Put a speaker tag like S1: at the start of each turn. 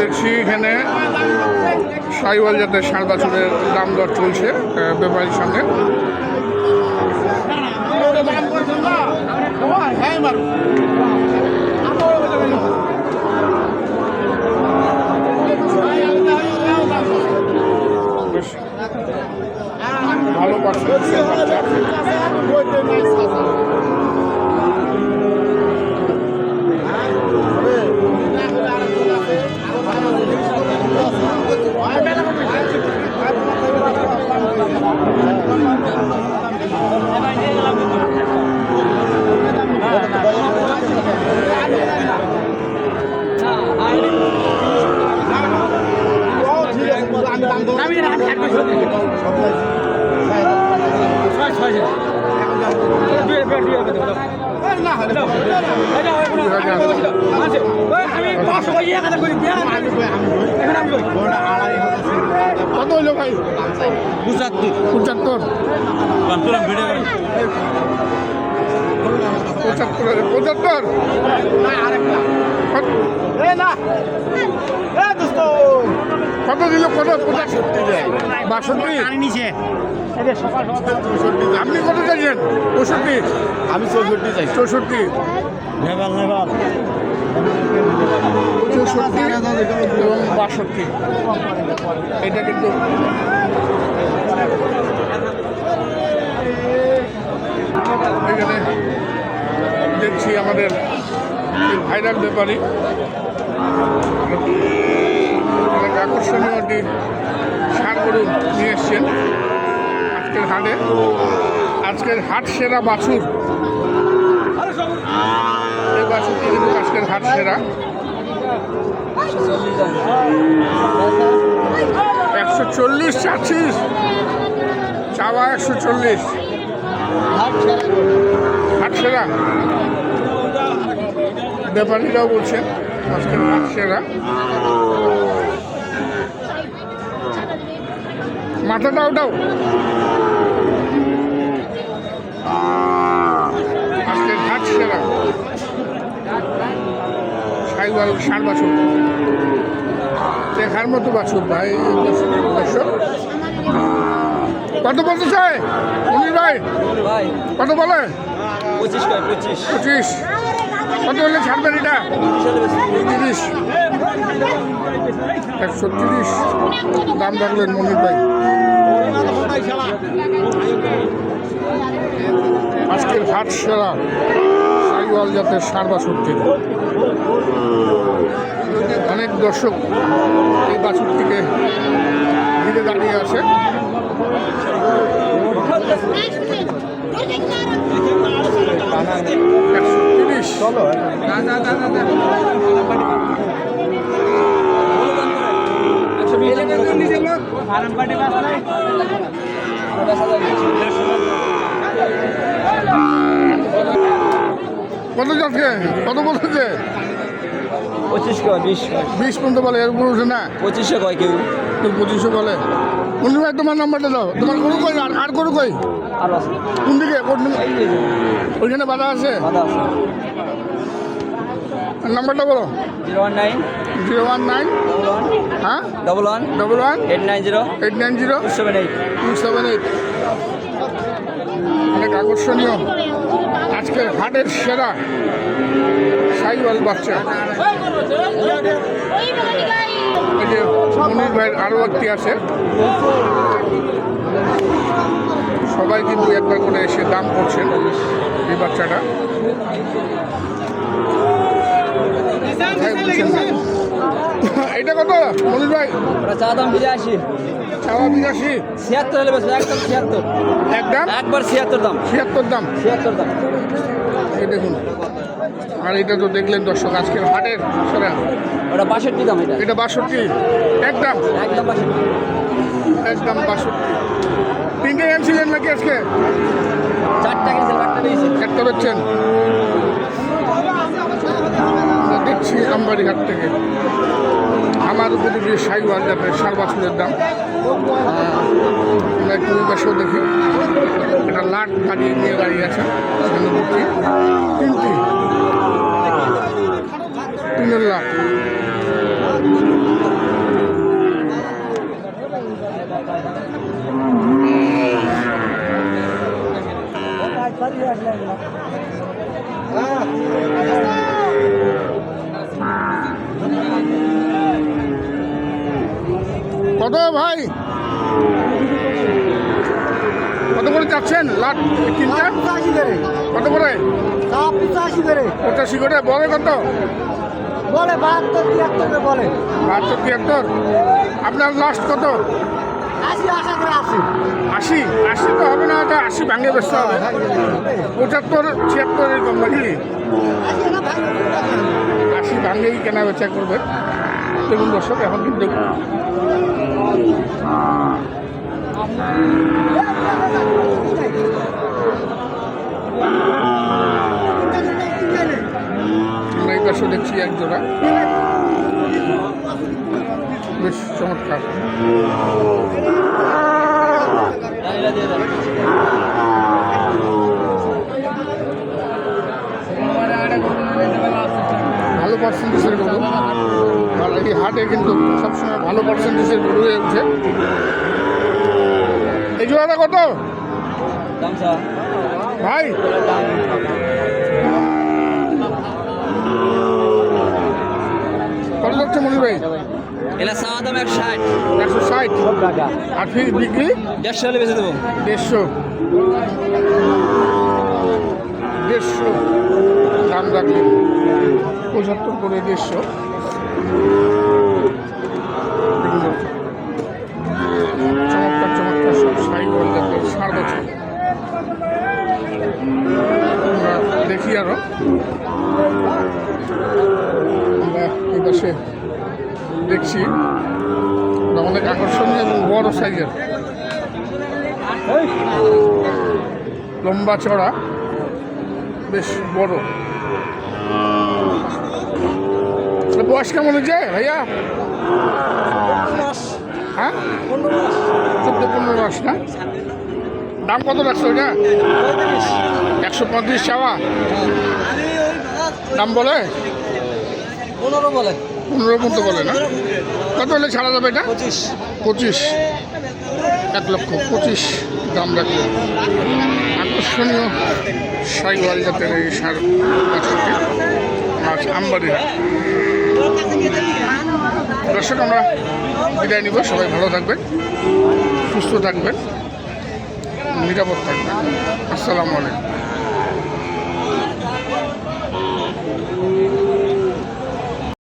S1: দেখছি এখানে সাইওয়াল জাতের ষাঁড় বাছুরের দাম দর চলছে ব্যাপারীর সঙ্গে। ভালো পার্সেন্টেজের বাচ্চা আছে। কত হইল ভাই? 75 75 কত দিল? কত 62 নিচে। আপনি কত চাইছেন? 65? আমি 64 চাই। 64 নেভাল 64 এবং 62। এটা কিন্তু এখানে দেখছি আমাদের ভাইরাল ব্যাপারী অনেক আকর্ষণীয় একটি ষাঁড় গরু নিয়ে এসছেন আজকের হাটে। আজকের হাট সেরা বাছুর, এই বাছুরটি কিন্তু আজকের হাট সেরা। 140 চাচ্ছিস? চাওয়া 140। হাট সেরা ব্যাপারীরাও বলছেন আজকের হাট সেরা। মাথাটা ওটাও আজকের হাট সেরা সাইওয়াল ষাঁড় বাছুর, দেখার মতো বাছুর ভাই। দর্শক কত বলতে চায় মনির ভাই? কত বলে? 25। কত হলে ছাড়বেন এটা? 30। 130 দাম রাখলেন মনির ভাই। আজকের হাট সেরা সাইওয়াল জাতের ষাঁড় বাছুরটি। অনেক দর্শক এই বাছুরটিকে ঘিরে দাঁড়িয়ে আছে। কত যাচ্ছে? কত বলছে? 25 পর্যন্ত বলে। এর উপর উঠে না?
S2: 2500 কয় কেউ?
S1: 2500 বলে। মনির ভাই তোমার নাম্বারটা দাও। তোমার গরু কই? আর গরু কই? কোন দিকে? ওইখানে বাধা আছে? নাম্বারটা বলো। 019 হ্যাঁ 11 890 278। অনেক আকর্ষণীয় আজকের হাটের সেরা সাইওয়াল বাচ্চা। এই যে মনির ভাইয়ের আরও একটি আছে। সবাই কিন্তু একবার করে এসে দাম করছেন এই বাচ্চাটা। এটা কত মনির ভাই?
S2: চা দাম 82।
S1: চাওয়া 82?
S2: 76 হলে বেশি, একদম 76।
S1: একদম
S2: একবার 76 দাম।
S1: 76 দাম?
S2: 76 দাম।
S1: এই দেখুন। আর এটা তো দেখলেন দর্শক আজকের হাটের সেরা।
S2: ওটা 62 দাম।
S1: এটা 62? একদম
S2: 62।
S1: একদম 62। তিনটে এনেছিলেন নাকি আজকে?
S2: 4টা কিনছেন, 4টা পেয়েছি।
S1: একটা বেচছেন? দেখছি আমবাড়িঘাট থেকে আমার উপযোগী সাইওয়াল জাতের ষাঁড় বাছুরের দাম। আমরা একটু পাশেও দেখি। এটা লাট গাড়ি নিয়ে দাঁড়িয়ে আছে। তিনটি 3 লাখ। কত ভাই, কত করে যাচ্ছেন লাট তিনটা? কত করে?
S3: 85 করে
S1: 85 করে। বলে কত?
S3: বলে 72 73 বলে
S1: 72 73। আপনার লাস্ট কত?
S3: 80 আশা করে 80
S1: 80? 80 তো হবে না, এটা 80 ভাঙে বেচতে হবে। 75 76 এরকম নাকি? 80 ভাঙেই কেনা বেচা করবেন। দেখুন দর্শক, এখন কিন্তু আমরা এই পাশে দেখছি এক জোড়া, বেশ চমৎকার। ভালো পার্সেন্টেজের গরু, আর এই হাটে কিন্তু সবসময় ভালো পার্সেন্টেজের গরু হয়ে উঠে। এই জোড়াটা কত
S2: দাম চা
S1: ভাই? কত যাচ্ছে মনি ভাই?
S2: এলা চাওয়া দাম 160
S1: 160। আর ফিস বিক্রি
S2: 150 হলে বেচে দেবো।
S1: 150 দাম রাখলে 75 করে 150। চমৎকার চমৎকার সব সাই বল জাতের সার বছর। আমরা দেখি আরো, আমরা এই পাশে দেখছি অনেক আকর্ষণীয় এবং বড় সাইজের, লম্বা চড়া, বেশ বড়। বয়স কেমন হয়েছে ভাইয়া? হ্যাঁ, 14-15 মাস না? দাম কত রাখছো এটা? 135 চাওয়া। দাম বলে
S2: 15 বলে
S1: 15 পর্যন্ত বলে না? কত হলে ছাড়া যাবে এটা? 25। 1,25,000 দাম রাখলে আকর্ষণীয় সাইওয়াল জাতের এই সার বাছুরটি মাছ আমবাড়ি হাট। দর্শক, আমরা বিদায় নিব। সবাই ভালো থাকবেন, সুস্থ থাকবেন, নিরাপদ থাকবেন। আসসালামু আলাইকুম।